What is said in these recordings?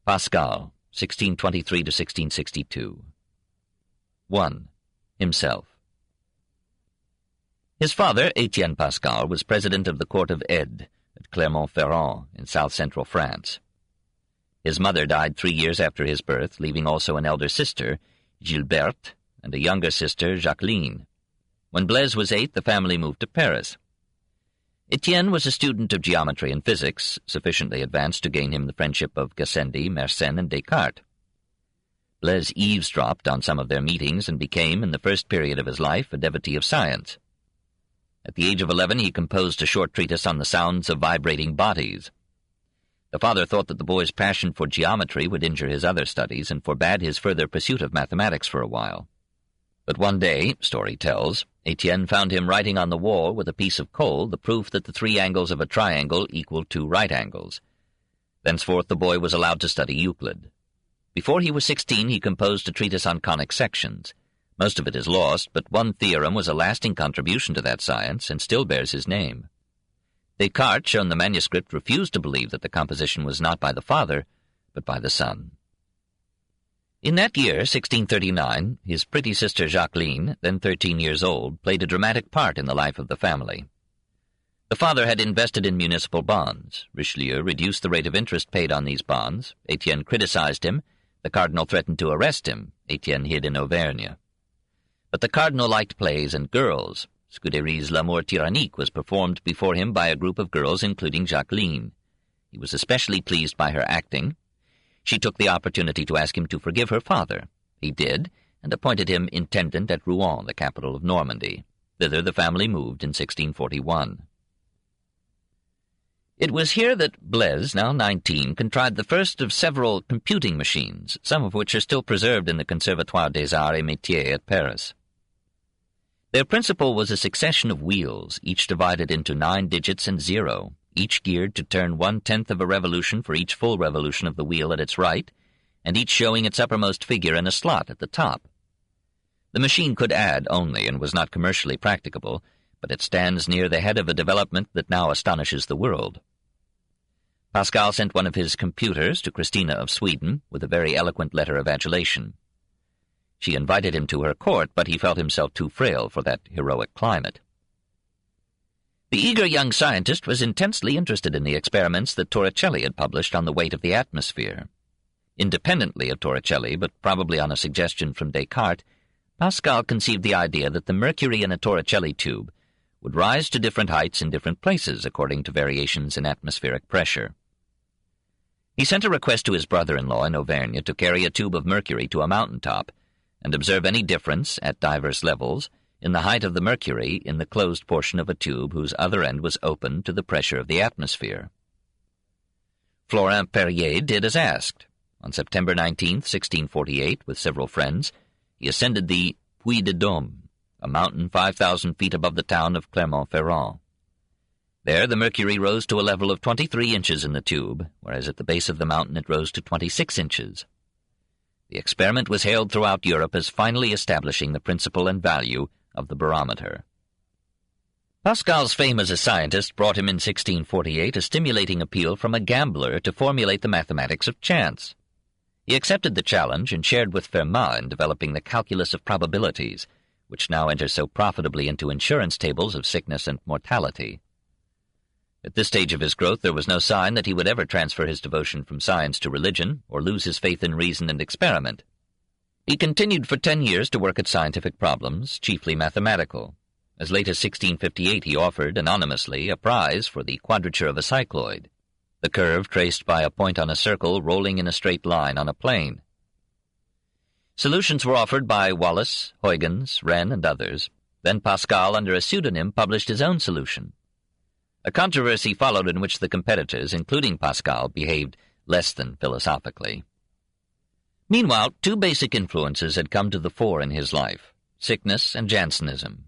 Pascal, 1623 to 1662. 1. Himself. His father, Étienne Pascal, was president of the Court of Aids at Clermont-Ferrand in south-central France. His mother died 3 years after his birth, leaving also an elder sister, Gilberte, and a younger sister, Jacqueline. When Blaise was 8, the family moved to Paris. Étienne was a student of geometry and physics, sufficiently advanced to gain him the friendship of Gassendi, Mersenne, and Descartes. Blaise eavesdropped on some of their meetings and became, in the first period of his life, a devotee of science. At the age of 11, he composed a short treatise on the sounds of vibrating bodies. The father thought that the boy's passion for geometry would injure his other studies and forbade his further pursuit of mathematics for a while. But one day, story tells, Étienne found him writing on the wall with a piece of coal the proof that the 3 angles of a triangle equal 2 right angles. Thenceforth the boy was allowed to study Euclid. Before he was 16, he composed a treatise on conic sections. Most of it is lost, but one theorem was a lasting contribution to that science and still bears his name. Descartes, shown the manuscript, refused to believe that the composition was not by the father, but by the son. In that year, 1639, his pretty sister Jacqueline, then 13 years old, played a dramatic part in the life of the family. The father had invested in municipal bonds. Richelieu reduced the rate of interest paid on these bonds. Étienne criticized him. The cardinal threatened to arrest him. Étienne hid in Auvergne. But the cardinal liked plays and girls. Scudéry's L'Amour Tyrannique was performed before him by a group of girls, including Jacqueline. He was especially pleased by her acting. She took the opportunity to ask him to forgive her father. He did, and appointed him intendant at Rouen, the capital of Normandy. Thither the family moved in 1641. It was here that Blaise, now 19, contrived the first of several computing machines, some of which are still preserved in the Conservatoire des Arts et Métiers at Paris. Their principle was a succession of wheels, each divided into 9 digits and 0, each geared to turn 1/10 of a revolution for each full revolution of the wheel at its right, and each showing its uppermost figure in a slot at the top. The machine could add only and was not commercially practicable, but it stands near the head of a development that now astonishes the world. Pascal sent one of his computers to Christina of Sweden with a very eloquent letter of adulation. She invited him to her court, but he felt himself too frail for that heroic climate. The eager young scientist was intensely interested in the experiments that Torricelli had published on the weight of the atmosphere. Independently of Torricelli, but probably on a suggestion from Descartes, Pascal conceived the idea that the mercury in a Torricelli tube would rise to different heights in different places according to variations in atmospheric pressure. He sent a request to his brother-in-law in Auvergne to carry a tube of mercury to a mountaintop and observe any difference, at divers levels, in the height of the mercury in the closed portion of a tube whose other end was open to the pressure of the atmosphere. Florent Perrier did as asked. On September 19, 1648, with several friends, he ascended the Puy de Dôme, a mountain 5,000 feet above the town of Clermont-Ferrand. There the mercury rose to a level of 23 inches in the tube, whereas at the base of the mountain it rose to 26 inches. The experiment was hailed throughout Europe as finally establishing the principle and value of the barometer. Pascal's fame as a scientist brought him in 1648 a stimulating appeal from a gambler to formulate the mathematics of chance. He accepted the challenge and shared with Fermat in developing the calculus of probabilities, which now enters so profitably into insurance tables of sickness and mortality. At this stage of his growth there was no sign that he would ever transfer his devotion from science to religion or lose his faith in reason and experiment. He continued for 10 years to work at scientific problems, chiefly mathematical. As late as 1658 he offered, anonymously, a prize for the quadrature of a cycloid, the curve traced by a point on a circle rolling in a straight line on a plane. Solutions were offered by Wallis, Huygens, Wren, and others. Then Pascal, under a pseudonym, published his own solution. A controversy followed in which the competitors, including Pascal, behaved less than philosophically. Meanwhile, 2 basic influences had come to the fore in his life, sickness and Jansenism.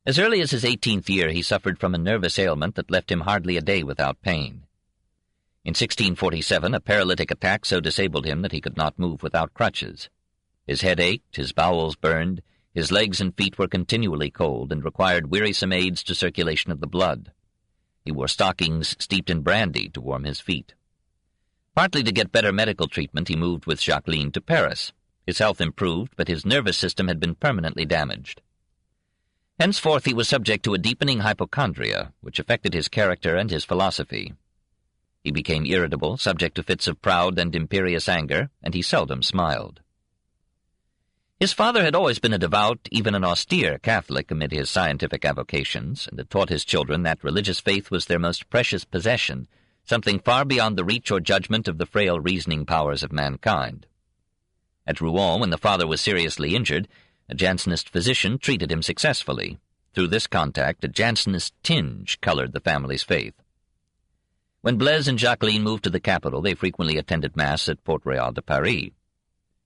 As early as his 18th year he suffered from a nervous ailment that left him hardly a day without pain. In 1647 a paralytic attack so disabled him that he could not move without crutches. His head ached, his bowels burned, his legs and feet were continually cold and required wearisome aids to circulation of the blood. He wore stockings steeped in brandy to warm his feet. Partly to get better medical treatment, he moved with Jacqueline to Paris. His health improved, but his nervous system had been permanently damaged. Henceforth he was subject to a deepening hypochondria, which affected his character and his philosophy. He became irritable, subject to fits of proud and imperious anger, and he seldom smiled. His father had always been a devout, even an austere Catholic amid his scientific avocations, and had taught his children that religious faith was their most precious possession, something far beyond the reach or judgment of the frail reasoning powers of mankind. At Rouen, when the father was seriously injured, a Jansenist physician treated him successfully. Through this contact, a Jansenist tinge colored the family's faith. When Blaise and Jacqueline moved to the capital, they frequently attended Mass at Port-Royal de Paris.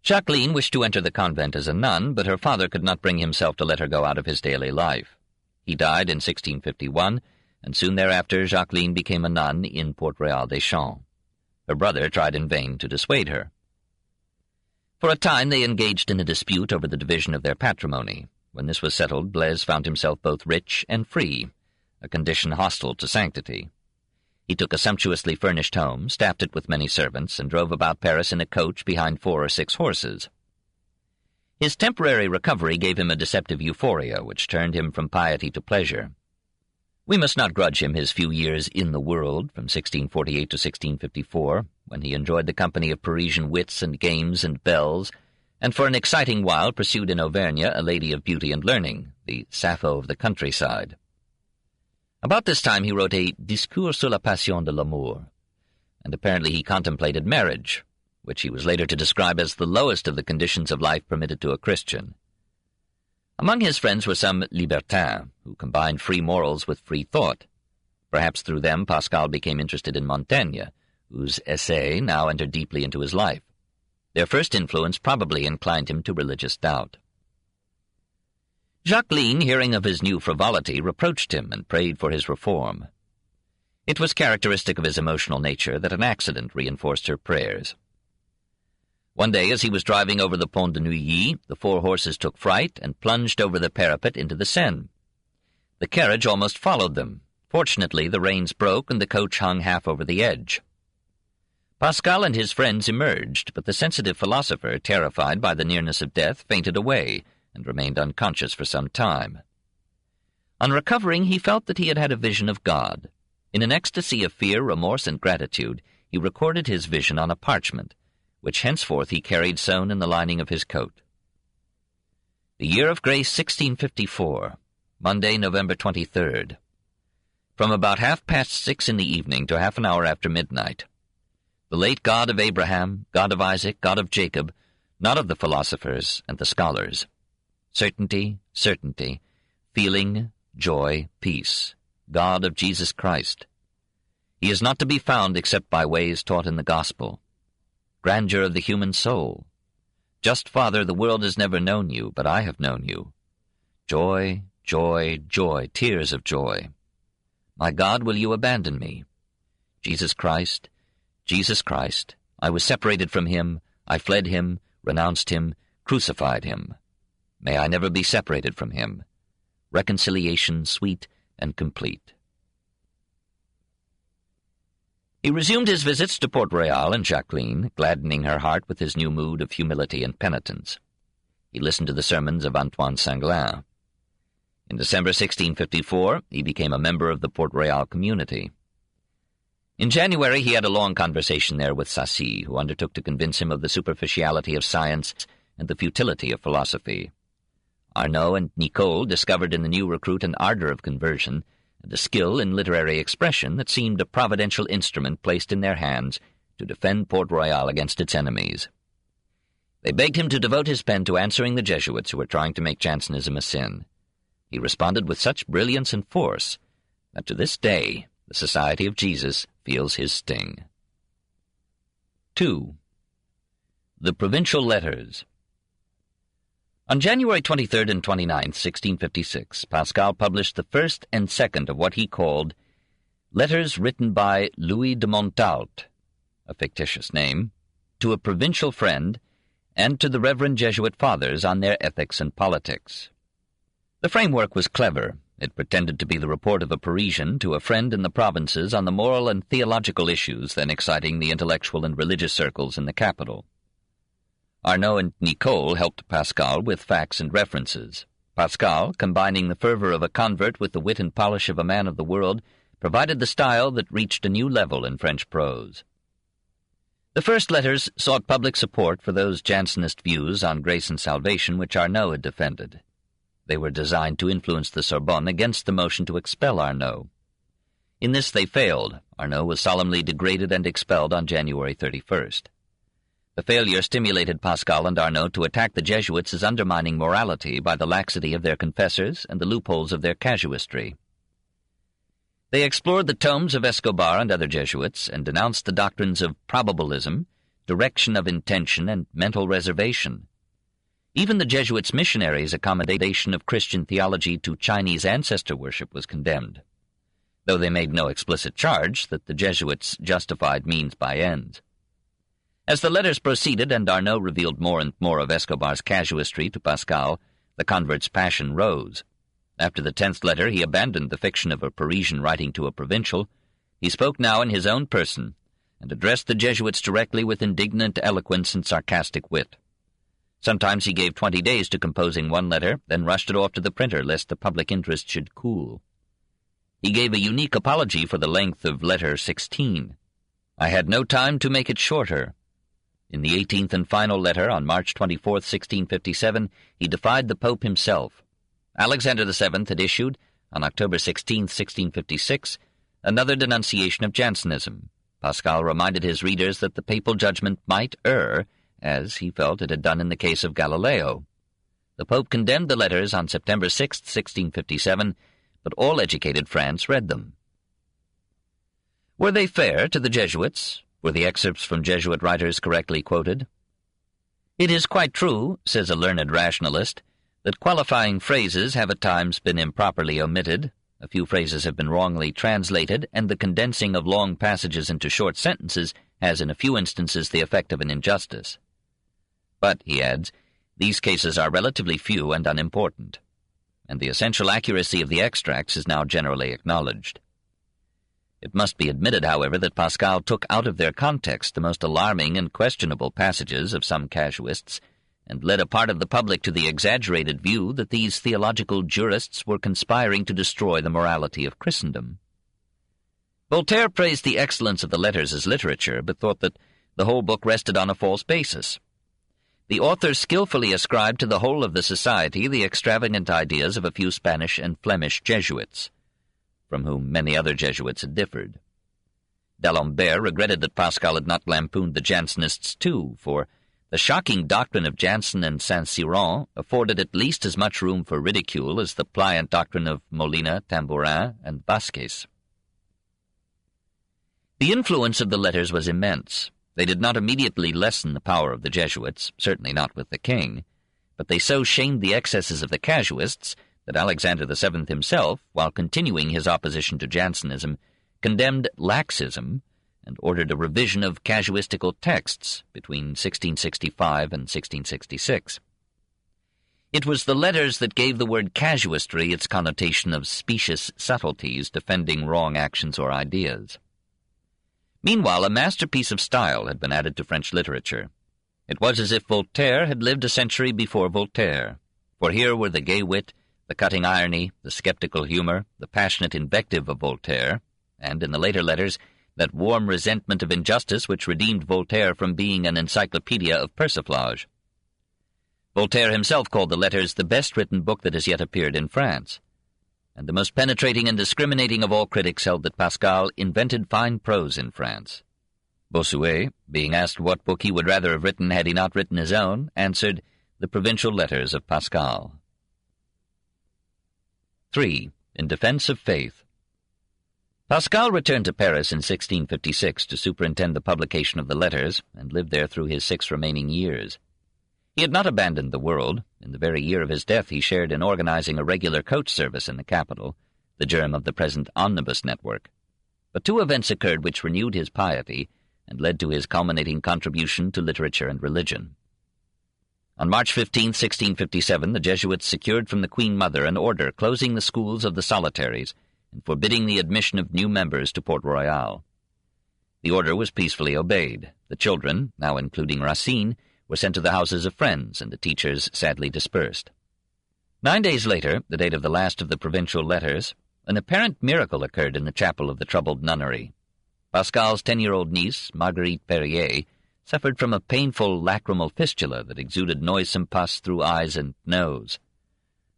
Jacqueline wished to enter the convent as a nun, but her father could not bring himself to let her go out of his daily life. He died in 1651, and soon thereafter Jacqueline became a nun in Port-Royal des Champs. Her brother tried in vain to dissuade her. For a time they engaged in a dispute over the division of their patrimony. When this was settled, Blaise found himself both rich and free, a condition hostile to sanctity. He took a sumptuously furnished home, staffed it with many servants, and drove about Paris in a coach behind 4 or 6 horses. His temporary recovery gave him a deceptive euphoria, which turned him from piety to pleasure. We must not grudge him his few years in the world, from 1648 to 1654, when he enjoyed the company of Parisian wits and games and belles, and for an exciting while pursued in Auvergne a lady of beauty and learning, the Sappho of the countryside. About this time he wrote a Discours sur la passion de l'amour, and apparently he contemplated marriage, which he was later to describe as the lowest of the conditions of life permitted to a Christian. Among his friends were some libertins, who combined free morals with free thought. Perhaps through them Pascal became interested in Montaigne, whose essay now entered deeply into his life. Their first influence probably inclined him to religious doubt. Jacqueline, hearing of his new frivolity, reproached him and prayed for his reform. It was characteristic of his emotional nature that an accident reinforced her prayers. One day, as he was driving over the Pont de Neuilly, the 4 horses took fright and plunged over the parapet into the Seine. The carriage almost followed them. Fortunately, the reins broke and the coach hung half over the edge. Pascal and his friends emerged, but the sensitive philosopher, terrified by the nearness of death, fainted away and remained unconscious for some time. On recovering, he felt that he had had a vision of God. In an ecstasy of fear, remorse, and gratitude, he recorded his vision on a parchment, which henceforth he carried sewn in the lining of his coat. The year of grace 1654, Monday, November 23rd. From about 6:30 in the evening to half an hour after midnight, the late God of Abraham, God of Isaac, God of Jacob, not of the philosophers and the scholars. Certainty, certainty, feeling, joy, peace, God of Jesus Christ. He is not to be found except by ways taught in the gospel. Grandeur of the human soul. Just Father, the world has never known you, but I have known you. Joy, joy, joy, tears of joy. My God, will you abandon me? Jesus Christ, I was separated from him, I fled him, renounced him, crucified him. May I never be separated from him. Reconciliation sweet and complete. He resumed his visits to Port-Royal and Jacqueline, gladdening her heart with his new mood of humility and penitence. He listened to the sermons of Antoine Sanglin. In December 1654, he became a member of the Port-Royal community. In January, he had a long conversation there with Sacy, who undertook to convince him of the superficiality of science and the futility of philosophy. Arnaud and Nicole discovered in the new recruit an ardor of conversion and a skill in literary expression that seemed a providential instrument placed in their hands to defend Port-Royal against its enemies. They begged him to devote his pen to answering the Jesuits who were trying to make Jansenism a sin. He responded with such brilliance and force that to this day the Society of Jesus feels his sting. 2. The Provincial Letters. On January 23rd and 29th, 1656, Pascal published the first and second of what he called Letters written by Louis de Montalte, a fictitious name, to a provincial friend, and to the Reverend Jesuit Fathers on their ethics and politics. The framework was clever, It pretended to be the report of a Parisian to a friend in the provinces on the moral and theological issues then exciting the intellectual and religious circles in the capital. Arnaud and Nicole helped Pascal with facts and references. Pascal, combining the fervor of a convert with the wit and polish of a man of the world, provided the style that reached a new level in French prose. The first letters sought public support for those Jansenist views on grace and salvation which Arnaud had defended. They were designed to influence the Sorbonne against the motion to expel Arnaud. In this they failed. Arnaud was solemnly degraded and expelled on January 31st. The failure stimulated Pascal and Arnaud to attack the Jesuits as undermining morality by the laxity of their confessors and the loopholes of their casuistry. They explored the tomes of Escobar and other Jesuits and denounced the doctrines of probabilism, direction of intention, and mental reservation. Even the Jesuits' missionaries' accommodation of Christian theology to Chinese ancestor worship was condemned, though they made no explicit charge that the Jesuits justified means by ends. As the letters proceeded and Arnaud revealed more and more of Escobar's casuistry to Pascal, the convert's passion rose. After the 10th letter, he abandoned the fiction of a Parisian writing to a provincial. He spoke now in his own person, and addressed the Jesuits directly with indignant eloquence and sarcastic wit. Sometimes he gave 20 days to composing one letter, then rushed it off to the printer lest the public interest should cool. He gave a unique apology for the length of letter 16. I had no time to make it shorter. In the 18th and final letter, on March 24, 1657, he defied the Pope himself. Alexander VII had issued, on October 16, 1656, another denunciation of Jansenism. Pascal reminded his readers that the papal judgment might err, as he felt it had done in the case of Galileo. The Pope condemned the letters on September 6, 1657, but all educated France read them. Were they fair to the Jesuits? Were the excerpts from Jesuit writers correctly quoted? It is quite true, says a learned rationalist, that qualifying phrases have at times been improperly omitted, a few phrases have been wrongly translated, and the condensing of long passages into short sentences has in a few instances the effect of an injustice. But, he adds, these cases are relatively few and unimportant, and the essential accuracy of the extracts is now generally acknowledged. It must be admitted, however, that Pascal took out of their context the most alarming and questionable passages of some casuists, and led a part of the public to the exaggerated view that these theological jurists were conspiring to destroy the morality of Christendom. Voltaire praised the excellence of the letters as literature, but thought that the whole book rested on a false basis. The author skillfully ascribed to the whole of the society the extravagant ideas of a few Spanish and Flemish Jesuits, from whom many other Jesuits had differed. D'Alembert regretted that Pascal had not lampooned the Jansenists too, for the shocking doctrine of Jansen and Saint-Cyran afforded at least as much room for ridicule as the pliant doctrine of Molina, Tambourin, and Vasquez. The influence of the letters was immense. They did not immediately lessen the power of the Jesuits, certainly not with the king, but they so shamed the excesses of the casuists that Alexander VII himself, while continuing his opposition to Jansenism, condemned laxism and ordered a revision of casuistical texts between 1665 and 1666. It was the letters that gave the word casuistry its connotation of specious subtleties defending wrong actions or ideas. Meanwhile, a masterpiece of style had been added to French literature. It was as if Voltaire had lived a century before Voltaire, for here were the gay wit, the cutting irony, the skeptical humor, the passionate invective of Voltaire, and, in the later letters, that warm resentment of injustice which redeemed Voltaire from being an encyclopedia of persiflage. Voltaire himself called the letters the best-written book that has yet appeared in France, and the most penetrating and discriminating of all critics held that Pascal invented fine prose in France. Bossuet, being asked what book he would rather have written had he not written his own, answered, The Provincial Letters of Pascal. 3. In Defense of Faith. Pascal returned to Paris in 1656 to superintend the publication of the letters, and lived there through his 6 remaining years. He had not abandoned the world. In the very year of his death he shared in organizing a regular coach service in the capital, the germ of the present omnibus network. But 2 events occurred which renewed his piety and led to his culminating contribution to literature and religion. On March 15, 1657, the Jesuits secured from the Queen Mother an order closing the schools of the solitaries and forbidding the admission of new members to Port Royal. The order was peacefully obeyed. The children, now including Racine, were sent to the houses of friends, and the teachers sadly dispersed. 9 days later, the date of the last of the Provincial Letters, an apparent miracle occurred in the chapel of the troubled nunnery. Pascal's 10-year-old niece, Marguerite Perrier, suffered from a painful lacrimal fistula that exuded noisome pus through eyes and nose.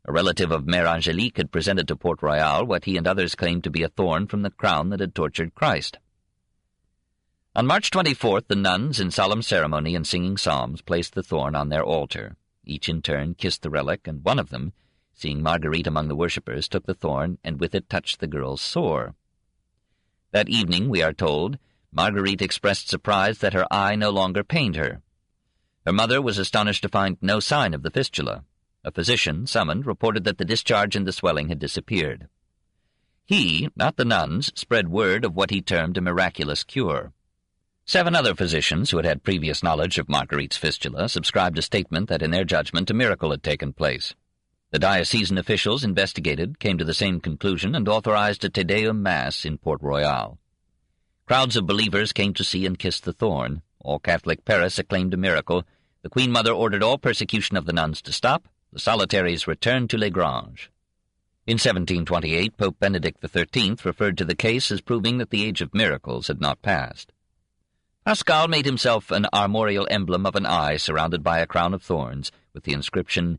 A relative of Mère Angélique had presented to Port Royal what he and others claimed to be a thorn from the crown that had tortured Christ. On March 24th, the nuns, in solemn ceremony and singing psalms, placed the thorn on their altar. Each in turn kissed the relic, and one of them, seeing Marguerite among the worshippers, took the thorn and with it touched the girl's sore. That evening, we are told, Marguerite expressed surprise that her eye no longer pained her. Her mother was astonished to find no sign of the fistula. A physician, summoned, reported that the discharge and the swelling had disappeared. He, not the nuns, spread word of what he termed a miraculous cure. 7 other physicians who had had previous knowledge of Marguerite's fistula subscribed a statement that in their judgment a miracle had taken place. The diocesan officials investigated, came to the same conclusion, and authorized a Te Deum Mass in Port Royal. Crowds of believers came to see and kiss the thorn. All Catholic Paris acclaimed a miracle. The Queen Mother ordered all persecution of the nuns to stop. The solitaries returned to Les Granges. In 1728, Pope Benedict XIII referred to the case as proving that the age of miracles had not passed. Pascal made himself an armorial emblem of an eye surrounded by a crown of thorns, with the inscription,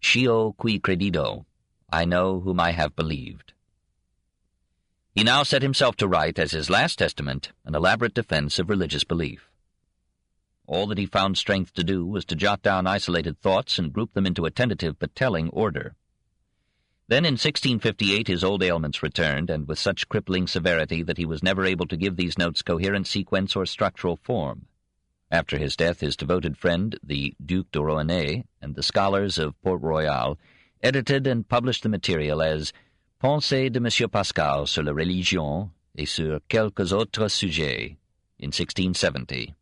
Scio qui credido, I know whom I have believed. He now set himself to write, as his last testament, an elaborate defense of religious belief. All that he found strength to do was to jot down isolated thoughts and group them into a tentative but telling order. Then in 1658 his old ailments returned, and with such crippling severity that he was never able to give these notes coherent sequence or structural form. After his death, his devoted friend, the Duc de Rouennais, and the scholars of Port Royal edited and published the material as Pensées de M. Pascal sur la religion et sur quelques autres sujets in 1670.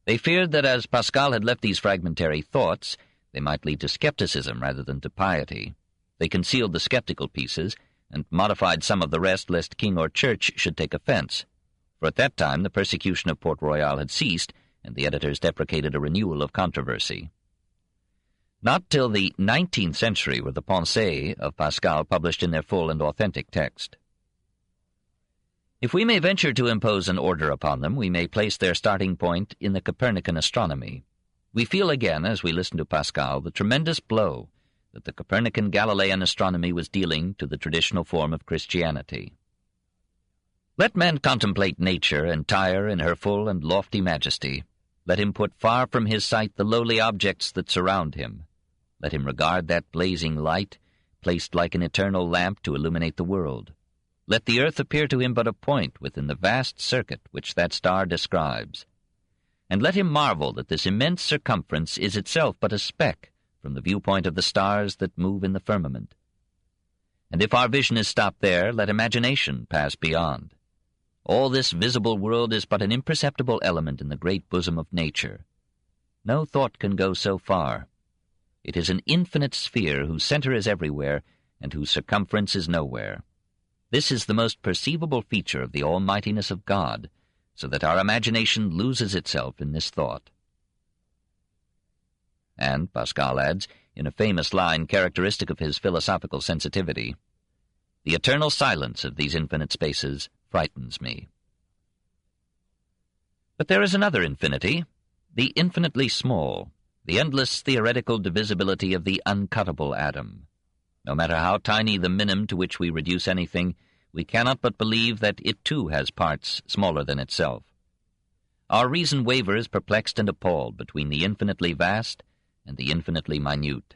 They feared that as Pascal had left these fragmentary thoughts, they might lead to skepticism rather than to piety. They concealed the skeptical pieces, and modified some of the rest lest king or church should take offense. For at that time the persecution of Port Royal had ceased, and the editors deprecated a renewal of controversy. Not till the 19th century were the Pensées of Pascal published in their full and authentic text. If we may venture to impose an order upon them, we may place their starting point in the Copernican astronomy. We feel again, as we listen to Pascal, the tremendous blow that the Copernican Galilean astronomy was dealing to the traditional form of Christianity. Let man contemplate nature entire in her full and lofty majesty. Let him put far from his sight the lowly objects that surround him. Let him regard that blazing light, placed like an eternal lamp to illuminate the world. Let the earth appear to him but a point within the vast circuit which that star describes. And let him marvel that this immense circumference is itself but a speck from the viewpoint of the stars that move in the firmament. And if our vision is stopped there, let imagination pass beyond. All this visible world is but an imperceptible element in the great bosom of nature. No thought can go so far. It is an infinite sphere whose center is everywhere and whose circumference is nowhere. This is the most perceivable feature of the almightiness of God, so that our imagination loses itself in this thought. And, Pascal adds, in a famous line characteristic of his philosophical sensitivity, the eternal silence of these infinite spaces frightens me. But there is another infinity, the infinitely small, the endless theoretical divisibility of the uncuttable atom. No matter how tiny the minimum to which we reduce anything, we cannot but believe that it too has parts smaller than itself. Our reason wavers perplexed and appalled between the infinitely vast and the infinitely minute.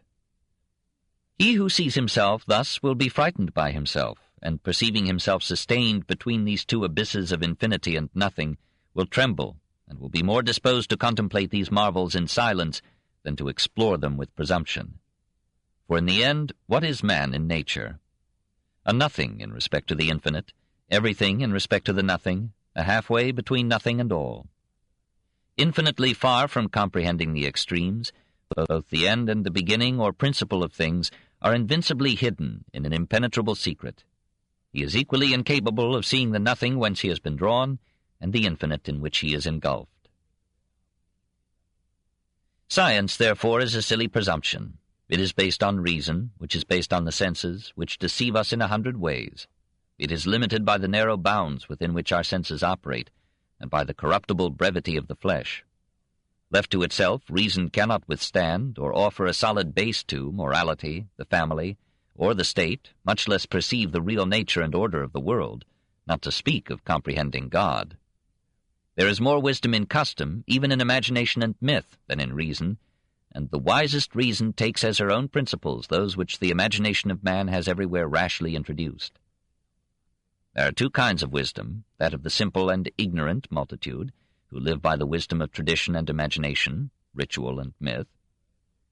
He who sees himself thus will be frightened by himself, and perceiving himself sustained between these two abysses of infinity and nothing, will tremble, and will be more disposed to contemplate these marvels in silence than to explore them with presumption. For in the end, what is man in nature? A nothing in respect to the infinite, everything in respect to the nothing, a halfway between nothing and all. Infinitely far from comprehending the extremes, Both the end and the beginning or principle of things are invincibly hidden in an impenetrable secret. He is equally incapable of seeing the nothing whence he has been drawn, and the infinite in which he is engulfed. Science, therefore, is a silly presumption. It is based on reason, which is based on the senses, which deceive us in 100 ways. It is limited by the narrow bounds within which our senses operate, and by the corruptible brevity of the flesh. Left to itself, reason cannot withstand or offer a solid base to morality, the family, or the state, much less perceive the real nature and order of the world, not to speak of comprehending God. There is more wisdom in custom, even in imagination and myth, than in reason, and the wisest reason takes as her own principles those which the imagination of man has everywhere rashly introduced. There are two kinds of wisdom, that of the simple and ignorant multitude, who live by the wisdom of tradition and imagination, ritual and myth,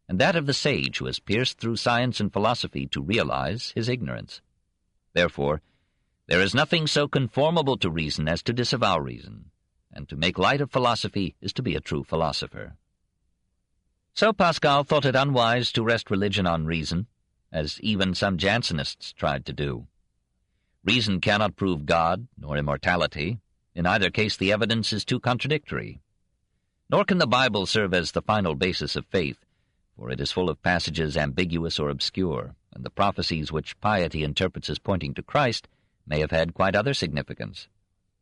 and that of the sage who has pierced through science and philosophy to realize his ignorance. Therefore, there is nothing so conformable to reason as to disavow reason, and to make light of philosophy is to be a true philosopher. So Pascal thought it unwise to rest religion on reason, as even some Jansenists tried to do. Reason cannot prove God, nor immortality. In either case the evidence is too contradictory. Nor can the Bible serve as the final basis of faith, for it is full of passages ambiguous or obscure, and the prophecies which piety interprets as pointing to Christ may have had quite other significance.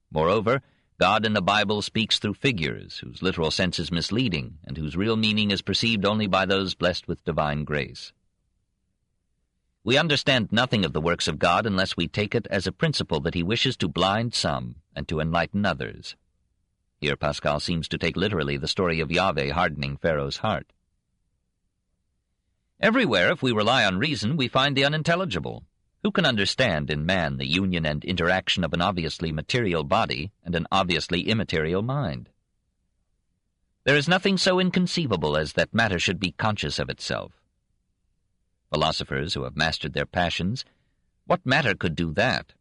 Moreover, God in the Bible speaks through figures, whose literal sense is misleading, and whose real meaning is perceived only by those blessed with divine grace. We understand nothing of the works of God unless we take it as a principle that he wishes to blind some and to enlighten others. Here Pascal seems to take literally the story of Yahweh hardening Pharaoh's heart. Everywhere, if we rely on reason, we find the unintelligible. Who can understand in man the union and interaction of an obviously material body and an obviously immaterial mind? There is nothing so inconceivable as that matter should be conscious of itself. Philosophers who have mastered their passions, what matter could do that?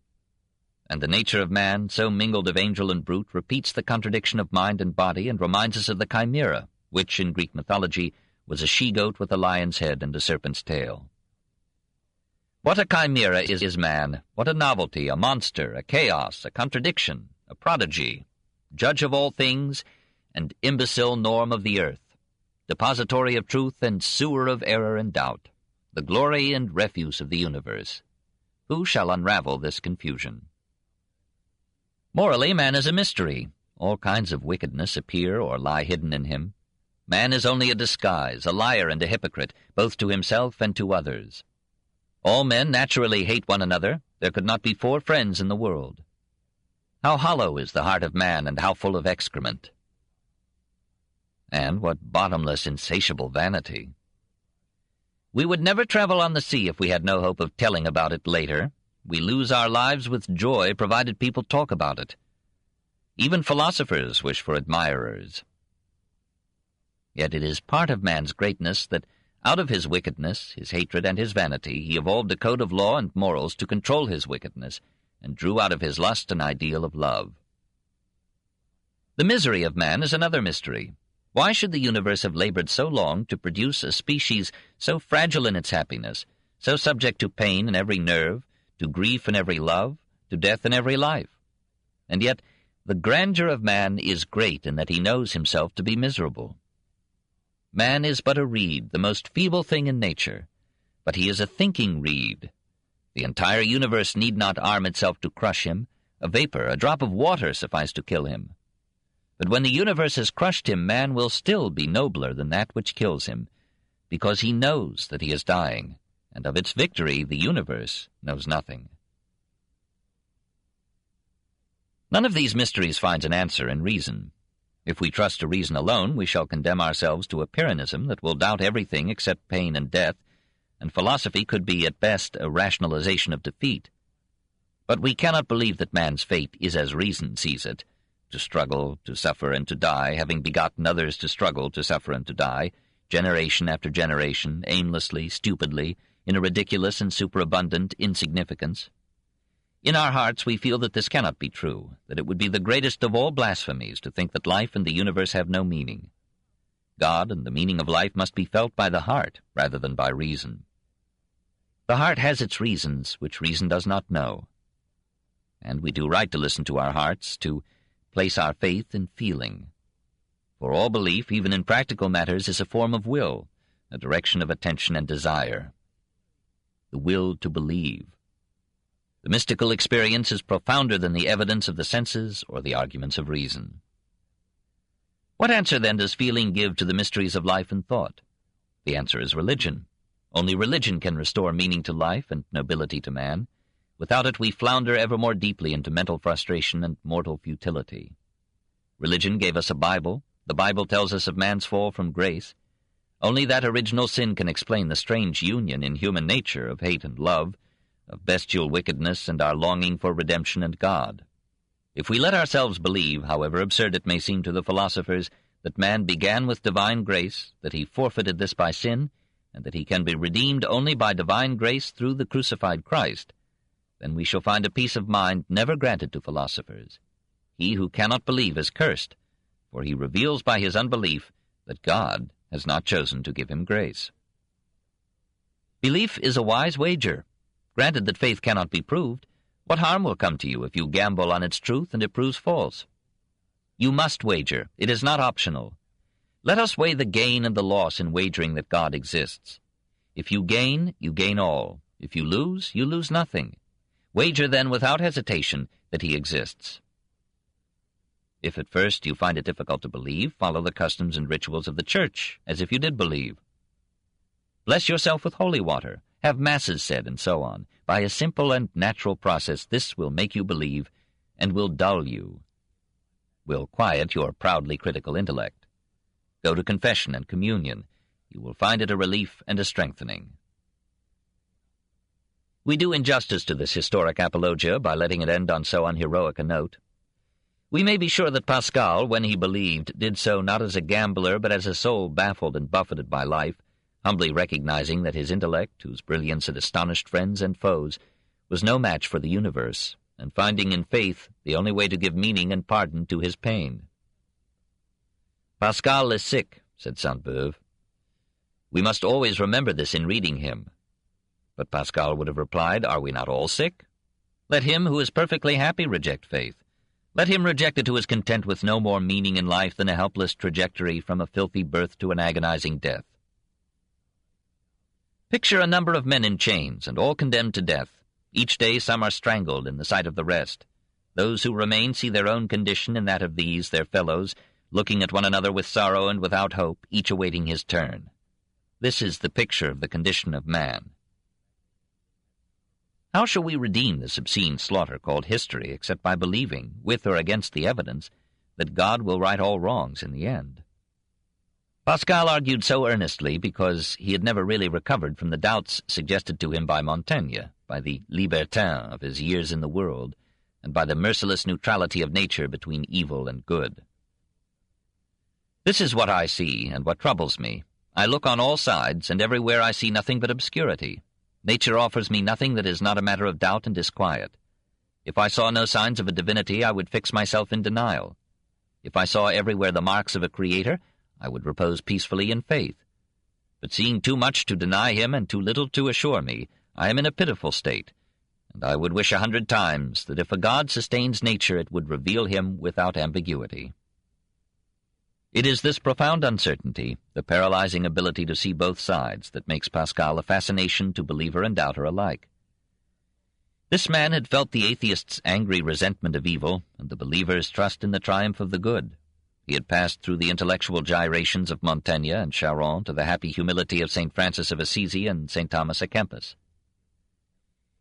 And the nature of man, so mingled of angel and brute, repeats the contradiction of mind and body and reminds us of the chimera, which, in Greek mythology, was a she-goat with a lion's head and a serpent's tail. What a chimera is man! What a novelty, a monster, a chaos, a contradiction, a prodigy, judge of all things, and imbecile norm of the earth, depository of truth and sewer of error and doubt, the glory and refuse of the universe. Who shall unravel this confusion? Morally, man is a mystery. All kinds of wickedness appear or lie hidden in him. Man is only a disguise, a liar and a hypocrite, both to himself and to others. All men naturally hate one another. There could not be 4 friends in the world. How hollow is the heart of man, and how full of excrement. And what bottomless, insatiable vanity. We would never travel on the sea if we had no hope of telling about it later. We lose our lives with joy provided people talk about it. Even philosophers wish for admirers. Yet it is part of man's greatness that out of his wickedness, his hatred, and his vanity, he evolved a code of law and morals to control his wickedness, and drew out of his lust an ideal of love. The misery of man is another mystery. Why should the universe have labored so long to produce a species so fragile in its happiness, so subject to pain in every nerve, to grief in every love, to death in every life? And yet the grandeur of man is great in that he knows himself to be miserable. Man is but a reed, the most feeble thing in nature, but he is a thinking reed. The entire universe need not arm itself to crush him. A vapor, a drop of water suffice to kill him. But when the universe has crushed him, man will still be nobler than that which kills him, because he knows that he is dying, and of its victory the universe knows nothing. None of these mysteries finds an answer in reason. If we trust to reason alone, we shall condemn ourselves to a Pyrrhonism that will doubt everything except pain and death, and philosophy could be at best a rationalization of defeat. But we cannot believe that man's fate is as reason sees it, to struggle, to suffer, and to die, having begotten others to struggle, to suffer, and to die, generation after generation, aimlessly, stupidly, in a ridiculous and superabundant insignificance. In our hearts we feel that this cannot be true, that it would be the greatest of all blasphemies to think that life and the universe have no meaning. God and the meaning of life must be felt by the heart rather than by reason. The heart has its reasons, which reason does not know. And we do right to listen to our hearts, to place our faith in feeling. For all belief, even in practical matters, is a form of will, a direction of attention and desire. The will to believe. The mystical experience is profounder than the evidence of the senses or the arguments of reason. What answer, then, does feeling give to the mysteries of life and thought? The answer is religion. Only religion can restore meaning to life and nobility to man. Without it, we flounder ever more deeply into mental frustration and mortal futility. Religion gave us a Bible. The Bible tells us of man's fall from grace. Only that original sin can explain the strange union in human nature of hate and love, of bestial wickedness and our longing for redemption and God. If we let ourselves believe, however absurd it may seem to the philosophers, that man began with divine grace, that he forfeited this by sin, and that he can be redeemed only by divine grace through the crucified Christ, then we shall find a peace of mind never granted to philosophers. He who cannot believe is cursed, for he reveals by his unbelief that God has not chosen to give him grace. Belief is a wise wager. Granted that faith cannot be proved, what harm will come to you if you gamble on its truth and it proves false? You must wager. It is not optional. Let us weigh the gain and the loss in wagering that God exists. If you gain all. If you lose nothing. Wager, then, without hesitation, that he exists. If at first you find it difficult to believe, follow the customs and rituals of the Church, as if you did believe. Bless yourself with holy water, have masses said, and so on. By a simple and natural process, this will make you believe, and will dull you, will quiet your proudly critical intellect. Go to confession and communion. You will find it a relief and a strengthening. We do injustice to this historic apologia by letting it end on so unheroic a note. We may be sure that Pascal, when he believed, did so not as a gambler but as a soul baffled and buffeted by life, humbly recognizing that his intellect, whose brilliance had astonished friends and foes, was no match for the universe, and finding in faith the only way to give meaning and pardon to his pain. Pascal is sick, said Sainte-Beuve. We must always remember this in reading him. But Pascal would have replied, are we not all sick? Let him who is perfectly happy reject faith. Let him reject it who is content with no more meaning in life than a helpless trajectory from a filthy birth to an agonizing death. Picture a number of men in chains, and all condemned to death. Each day some are strangled in the sight of the rest. Those who remain see their own condition in that of these, their fellows, looking at one another with sorrow and without hope, each awaiting his turn. This is the picture of the condition of man. How shall we redeem this obscene slaughter called history except by believing, with or against the evidence, that God will right all wrongs in the end? Pascal argued so earnestly because he had never really recovered from the doubts suggested to him by Montaigne, by the libertin of his years in the world, and by the merciless neutrality of nature between evil and good. This is what I see, and what troubles me. I look on all sides, and everywhere I see nothing but obscurity. Nature offers me nothing that is not a matter of doubt and disquiet. If I saw no signs of a divinity, I would fix myself in denial. If I saw everywhere the marks of a creator, I would repose peacefully in faith. But seeing too much to deny him and too little to assure me, I am in a pitiful state, and I would wish 100 times that if a God sustains nature, it would reveal him without ambiguity. It is this profound uncertainty, the paralyzing ability to see both sides, that makes Pascal a fascination to believer and doubter alike. This man had felt the atheist's angry resentment of evil and the believer's trust in the triumph of the good. He had passed through the intellectual gyrations of Montaigne and Charron to the happy humility of St. Francis of Assisi and St. Thomas à Kempis.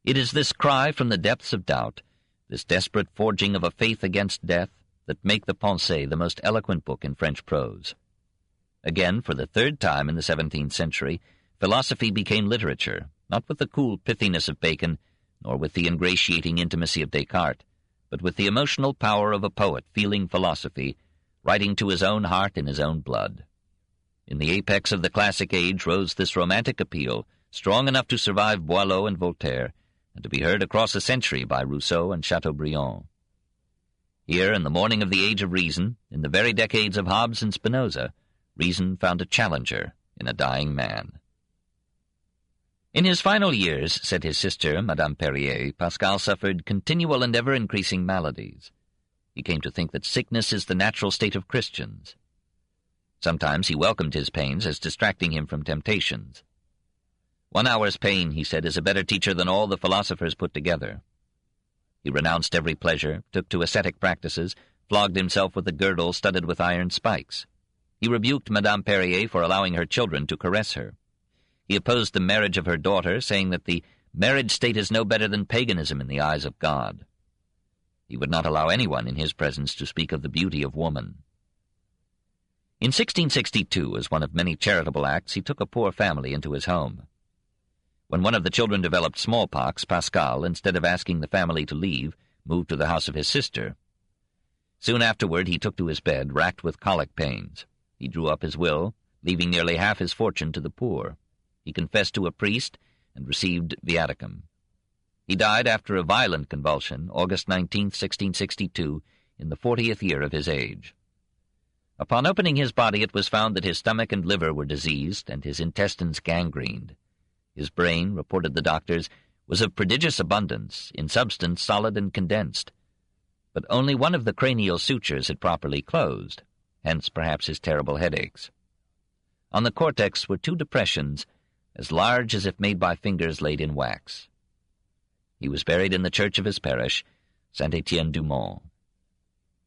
It is this cry from the depths of doubt, this desperate forging of a faith against death, that make the Pensées the most eloquent book in French prose. Again, for the third time in the 17th century, philosophy became literature, not with the cool pithiness of Bacon, nor with the ingratiating intimacy of Descartes, but with the emotional power of a poet feeling philosophy, writing to his own heart in his own blood. In the apex of the classic age rose this romantic appeal, strong enough to survive Boileau and Voltaire, and to be heard across a century by Rousseau and Chateaubriand. Here, in the morning of the Age of Reason, in the very decades of Hobbes and Spinoza, Reason found a challenger in a dying man. In his final years, said his sister, Madame Perrier, Pascal suffered continual and ever-increasing maladies. He came to think that sickness is the natural state of Christians. Sometimes he welcomed his pains as distracting him from temptations. 1 hour's pain, he said, is a better teacher than all the philosophers put together. He renounced every pleasure, took to ascetic practices, flogged himself with a girdle studded with iron spikes. He rebuked Madame Perrier for allowing her children to caress her. He opposed the marriage of her daughter, saying that the marriage state is no better than paganism in the eyes of God. He would not allow anyone in his presence to speak of the beauty of woman. In 1662, as one of many charitable acts, he took a poor family into his home. When one of the children developed smallpox, Pascal, instead of asking the family to leave, moved to the house of his sister. Soon afterward he took to his bed, racked with colic pains. He drew up his will, leaving nearly half his fortune to the poor. He confessed to a priest and received viaticum. He died after a violent convulsion, August 19, 1662, in the 40th year of his age. Upon opening his body, it was found that his stomach and liver were diseased and his intestines gangrened. His brain, reported the doctors, was of prodigious abundance, in substance solid and condensed. But only one of the cranial sutures had properly closed, hence perhaps his terrible headaches. On the cortex were 2 depressions, as large as if made by fingers laid in wax. He was buried in the church of his parish, Saint-Étienne-du-Mont.